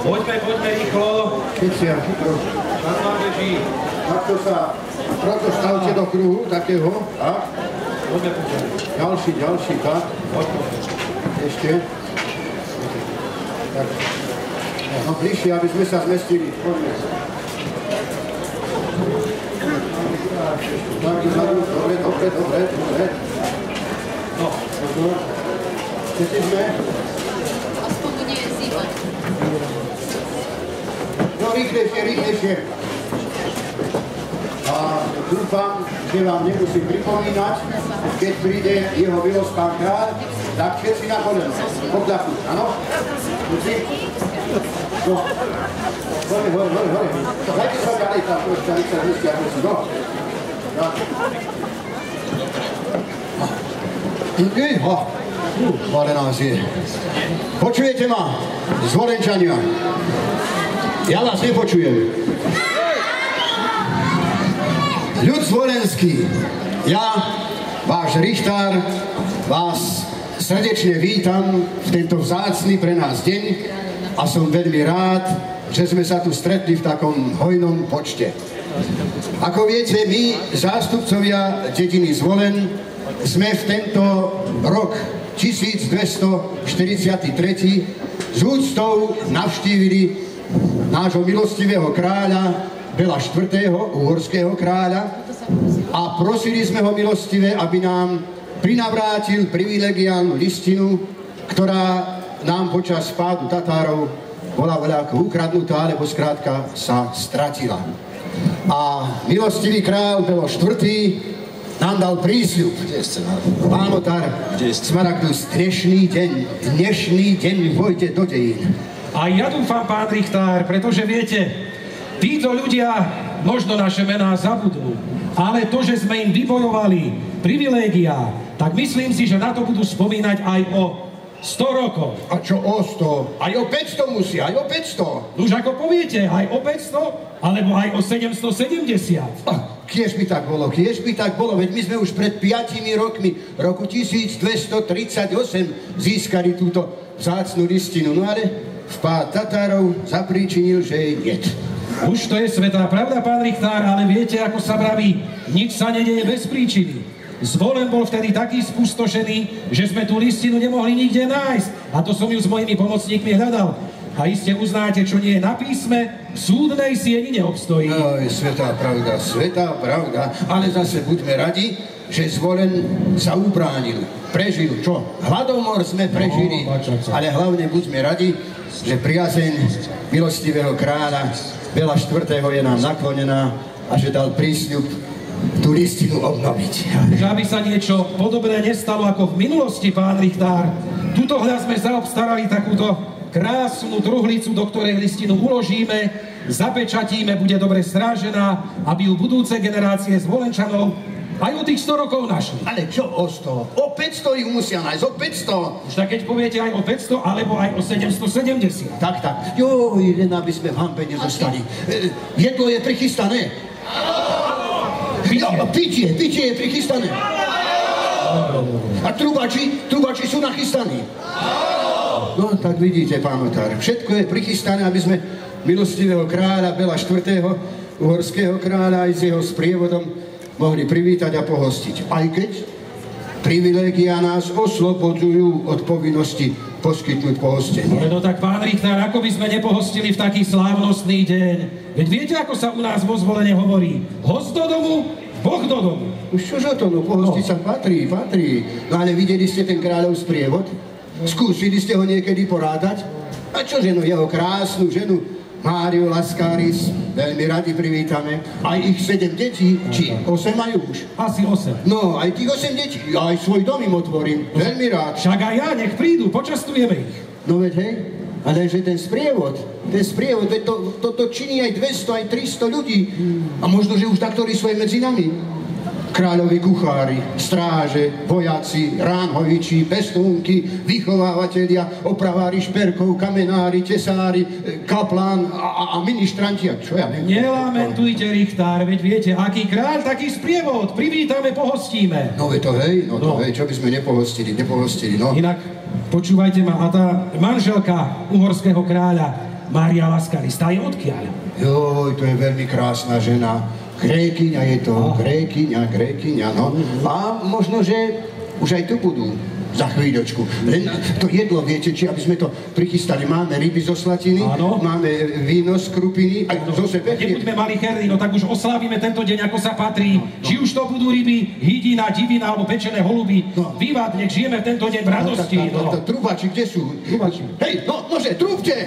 Poďme rýchlo. Kecia, chytro. Takto sa, proto stavte do kruhu takého. Tak. Ďalší, tak. Ešte. Tak. No bližšie, aby sme sa zmestili. Poďme. Tak, dobre. No. Všetci sme? Aspoň to nie je zima. No, rýchlejšie. A dúfam, že vám nemusím pripomínať, keď príde jeho milosť pán kráľ, tak všetci na koleno. Odľahnúť, áno? Musí? No. Hore. Dajte sa ďalej tam troška, nech sa zmestia, prosím. No. Ale nás je. Počujete ma, zvolenčania? Ja vás nepočujem. Ľud zvolenský, ja, váš richtár, vás srdečne vítam v tento vzácny pre nás deň a som veľmi rád, že sme sa tu stretli v takom hojnom počte. Ako viete, my, zástupcovia dediny Zvolen, sme v tento rok 1243 s úctou navštívili nášho milostivého kráľa Bela IV., uhorského kráľa, a prosili sme ho milostivé, aby nám prinavrátil privilegiálnu listinu, ktorá nám počas pádu Tatárov bola voľako ukradnutá, alebo skrátka sa stratila. A milostivý kráľ Belo IV. Nám dal prísľub. Pán Otar, Smaragdus, dnešný deň vojde do dejín. A ja dúfam, pán richtár, pretože viete, títo ľudia možno naše mená zabudnú, ale to, že sme im vybojovali privilégia, tak myslím si, že na to budú spomínať aj o 100 rokov. A čo o 100? Aj o 500 musí, aj o 500. Už ako poviete, aj o 500, alebo aj o 770. Kiež by tak bolo, veď my sme už pred 5 rokmi, roku 1238, získali túto vzácnu listinu, no ale vpád Tatárov zapríčinil, že jej niet. Už to je svätá pravda, pán richtár, ale viete, ako sa vraví, nič sa nedeje bez príčiny. Zvolen bol vtedy taký spustošený, že sme tú listinu nemohli nikde nájsť. A to som ju s mojimi pomocníkmi hľadal. A iste uznáte, čo nie je na písme, v súdnej sieni neobstojí. No, je svätá pravda, ale zase buďme radi, že Zvolen sa ubránil, prežil. Čo? Hladomor sme prežili, ale hlavne buďme radi, že priazeň milostivého kráľa Bela IV. Je nám naklonená a že dal prísľub tú listinu obnoviť. Že aby sa niečo podobné nestalo ako v minulosti, pán richtár, tuto hľa sme zaobstarali takúto krásnu truhlicu, do ktorej listinu uložíme, zapečatíme, bude dobre strážená, aby ju budúce generácie Zvolenčanov aj o tých 100 rokov našli. Ale čo o 100? O 500 ich musia nájsť, o 500. Už tak keď poviete aj o 500, alebo aj o 770. Tak. Joj, len aby sme v hampe nezostali. Jedlo je prichystané. Pitie je prichystané. A trubači sú nachystaní. No, tak vidíte, pán Otár, všetko je prichystané, aby sme milostivého kráľa Bela IV., uhorského kráľa, aj s jeho sprievodom mohli privítať a pohostiť. Aj keď privilégia nás oslobodzujú od povinnosti poskytnúť pohostenie. No tak, pán richtár, ako by sme nepohostili v taký slávnostný deň? Veď viete, ako sa u nás vo Zvolene hovorí? Host do domu, Boh do domu. Už čože to, no pohostiť sa patrí. No ale videli ste ten kráľov sprievod? Skúsili ste ho niekedy porátať? A čože, no jeho krásnu ženu Máriu Lascaris veľmi radi privítame. Aj ich 7 detí, či 8 majú už? Asi 8. No, aj tých 8 detí, ja aj svoj dom im otvorím, veľmi rád. Však aj ja, nech prídu, počastujeme ich. No veď hej, ale že ten sprievod, veď to činí aj 200, aj 300 ľudí. A možno, že už taktorí sú aj medzi nami. Kráľovi kuchári, stráže, vojaci, ránhoviči, pestúnky, vychovávateľia, opravári šperkov, kamenári, tesári, kaplán a ministranti, a čo ja neviem. Nelamentujte, richtár, veď viete, aký kráľ, taký sprievod, privítame, pohostíme. No veď to hej, čo by sme nepohostili, no. Inak, Počúvajte ma, a tá manželka uhorského kráľa Mária Laskaris, tá je odkiaľ? Joj, to je veľmi krásna žena. Grékyňa je to, Grékyňa, no. A možno, že už aj tu budú za chvíľočku. Len to jedlo, viete, či aby sme to prichystali. Máme ryby zo Slatiny, máme víno z Krupiny, aj zo sebe. Keď budeme mali herny, no tak už oslávime tento deň, ako sa patrí. Či už to budú ryby, hydina, divina alebo pečené holuby. Vývad, nech žijeme v tento deň v radosti. Trúbači, kde sú? Trúbači. Hej, nože, trúbte!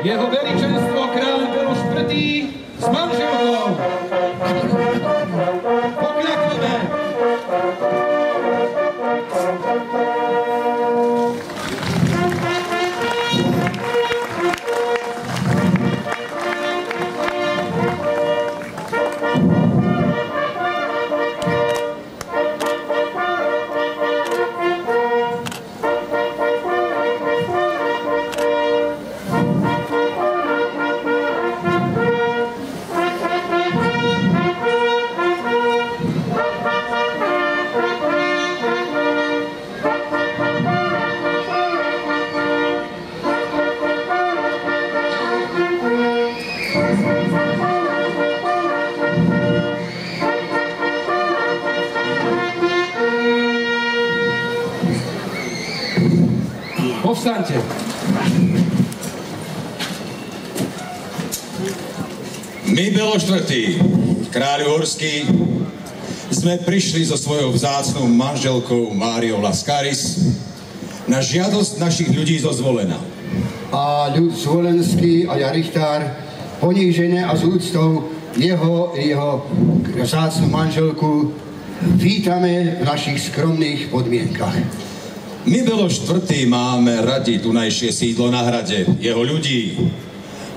Jeho veličenstvo kráľ Miloš IV. S manželkou. Pokľakneme. Povstaňte. My, Miloš IV., kráľ uhorský, sme prišli so svojou vzácnou manželkou Máriou Laskaris na žiadosť našich ľudí zo Zvolena. A ľud zvolenský a ja richtár ponížené a s úctou jeho vzácnu manželku vítame v našich skromných podmienkach. My, Miloš IV., máme radi tunajšie sídlo na hrade, jeho ľudí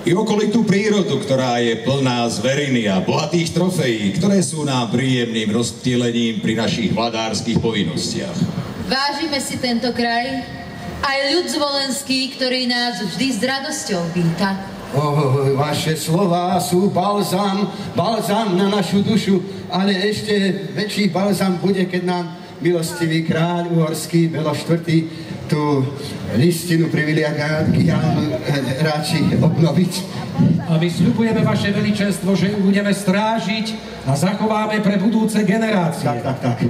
i okolitú prírodu, ktorá je plná zveriny a bohatých trofejí, ktoré sú nám príjemným rozptýlením pri našich vladárskych povinnostiach. Vážime si tento kraj, aj ľud zvolenský, ktorý nás vždy s radosťou víta. Vaše slová sú balzám na našu dušu, ale ešte väčší balzám bude, keď nám milostivý kráľ uhorský Miloš IV. Tú listinu privilegiánu ráči obnoviť. A my sľubujeme, vaše veličenstvo, že ju budeme strážiť a zachováme pre budúce generácie. Tak.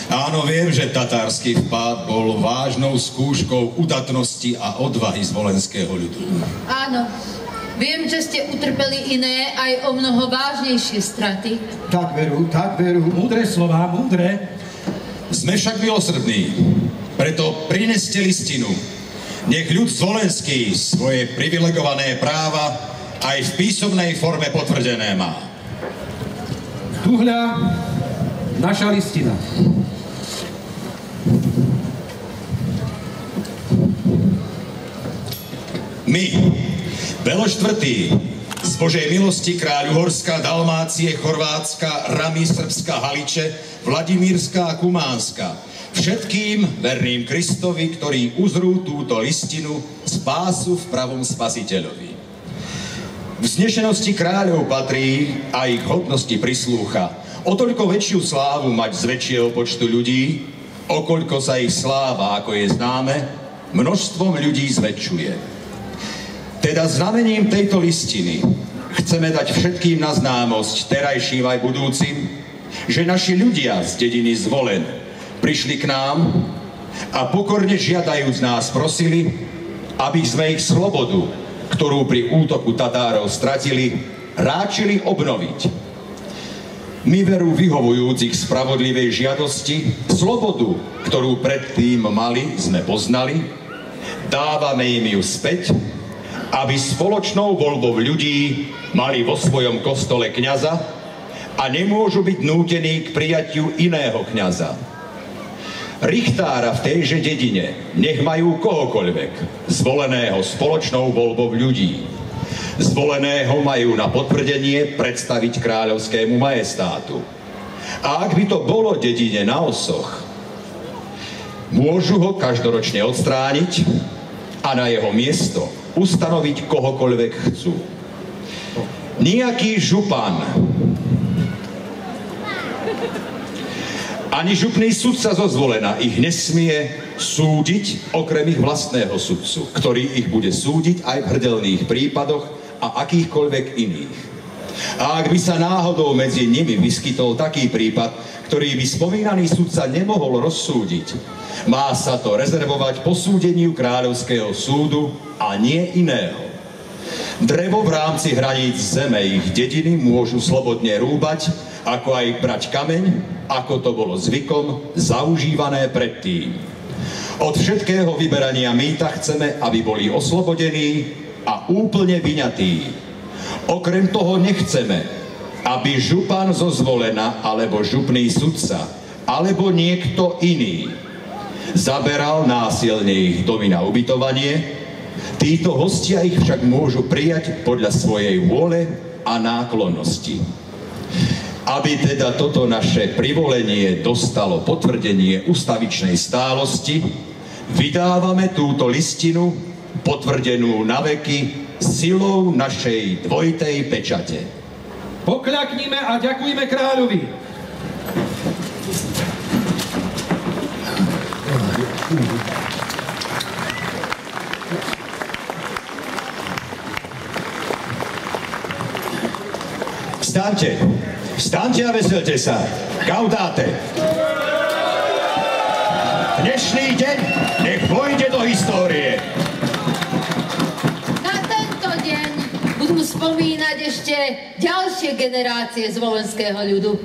Áno, viem, že tatársky vpád bol vážnou skúškou udatnosti a odvahy zvolenského ľudu. Áno, viem, že ste utrpeli iné aj o mnoho vážnejšie straty. Tak veru. Múdre slová, múdre. Sme však milosrdní, preto prineste listinu. Nech ľud zvolenský svoje privilegované práva aj v písomnej forme potvrdené má. Tuhľa naša listina. My, Miloš IV., z Božej milosti kráľ Uhorska, Dalmácie, Chorvátska, Ramy, Srbska, Haliče, Vladimírska a Kumánska, všetkým verným Kristovi, ktorí uzrú túto listinu, spásu v pravom Spasiteľovi. V vznešenosti kráľov patrí a ich hodnosti prislúcha o toľko väčšiu slávu mať z väčšieho počtu ľudí, okoľko sa ich sláva, ako je známe, množstvom ľudí zväčšuje. Teda znamením tejto listiny chceme dať všetkým na známosť, terajším aj budúcim, že naši ľudia z dediny Zvolen prišli k nám a pokorne žiadajúc nás prosili, aby sme ich slobodu, ktorú pri útoku Tatárov stratili, ráčili obnoviť. My, veru vyhovujúcich spravodlivej žiadosti, slobodu, ktorú predtým mali, sme poznali, dávame im ju späť, aby spoločnou voľbou ľudí mali vo svojom kostole kňaza a nemôžu byť nútení k prijatiu iného kňaza. Richtára v tejže dedine nech majú kohokoľvek, zvoleného spoločnou voľbou ľudí. Zvoleného majú na potvrdenie predstaviť kráľovskému majestátu. A ak by to bolo dedine na osoch, môžu ho každoročne odstrániť a na jeho miesto ustanoviť kohokoľvek chcú. Nijaký župan ani župný sudca zo Zvolena ich nesmie súdiť okrem ich vlastného sudcu, ktorý ich bude súdiť aj v hrdelných prípadoch a akýchkoľvek iných. A ak by sa náhodou medzi nimi vyskytol taký prípad, ktorý by spomínaný sudca nemohol rozsúdiť, má sa to rezervovať posúdeniu kráľovského súdu a nie iného. Drevo v rámci hraníc zeme ich dediny môžu slobodne rúbať, ako aj brať kameň, ako to bolo zvykom, zaužívané predtým. Od všetkého vyberania mýta chceme, aby boli oslobodení a úplne vyňatí. Okrem toho nechceme, aby župan zo Zvolena alebo župný sudca alebo niekto iný zaberal násilne ich domy na ubytovanie. Títo hostia ich však môžu prijať podľa svojej vôle a náklonnosti. Aby teda toto naše privolenie dostalo potvrdenie ustavičnej stálosti, vydávame túto listinu potvrdenú na veky silou našej dvojitej pečate. Pokľaknime a ďakujme kráľovi. Vstaňte, vstaňte a veselte sa. Gaudáte. Dnešný deň nech vojde do histórie. Na tento deň budú spomínať ešte ďalšie generácie zvolenského ľudu.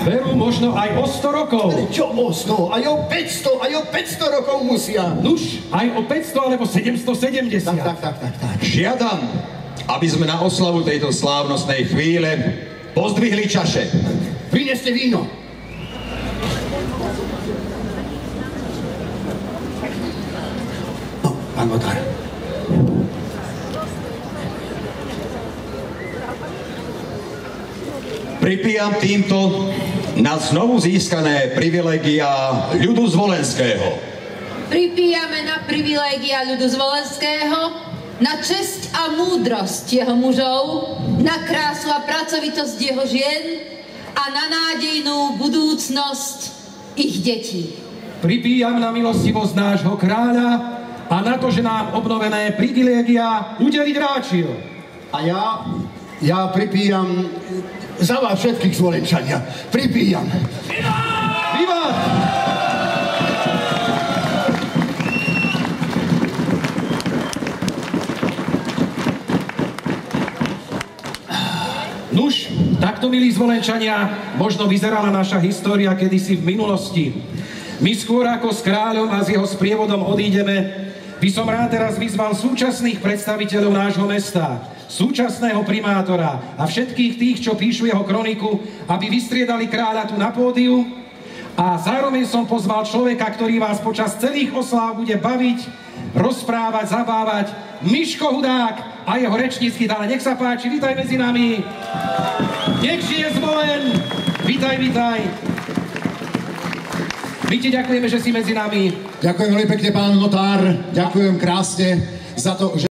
Veru možno aj o 100 rokov. Čo o 100? Aj o 500, aj o 500 rokov musia. Nuž, aj o 500 alebo 770. Tak. Žiadam, aby sme na oslavu tejto slávnostnej chvíle pozdvihli čaše. Prineste víno. No, pán notár. Pripíjam týmto na znovu získané privilégia ľudu zvolenského. Pripíjame na privilégia ľudu zvolenského, na česť a múdrosť jeho mužov, na krásu a pracovitosť jeho žien a na nádejnú budúcnosť ich detí. Pripíjam na milostivosť nášho kráľa a na to, že nám obnovené privilégia udeliť ráčil. A ja pripíjam za vás všetkých Zvolenčania. Pripíjam. Vivat! Nuž, takto, milí Zvolenčania, možno vyzerala naša história kedysi v minulosti. My skôr ako s kráľom a s jeho sprievodom odídeme, by som rád teraz vyzval súčasných predstaviteľov nášho mesta, súčasného primátora a všetkých tých, čo píšu jeho kroniku, aby vystriedali kráľa tu na pódiu. A zároveň som pozval človeka, ktorý vás počas celých osláv bude baviť, rozprávať, zabávať, Miško Hudák a jeho rečnícky dál. Nech sa páči, vítaj medzi nami. Nech žije Zvolen. Vítaj. My ti ďakujeme, že si medzi nami. Ďakujem veľmi pekne, pán notár. Ďakujem krásne za to, že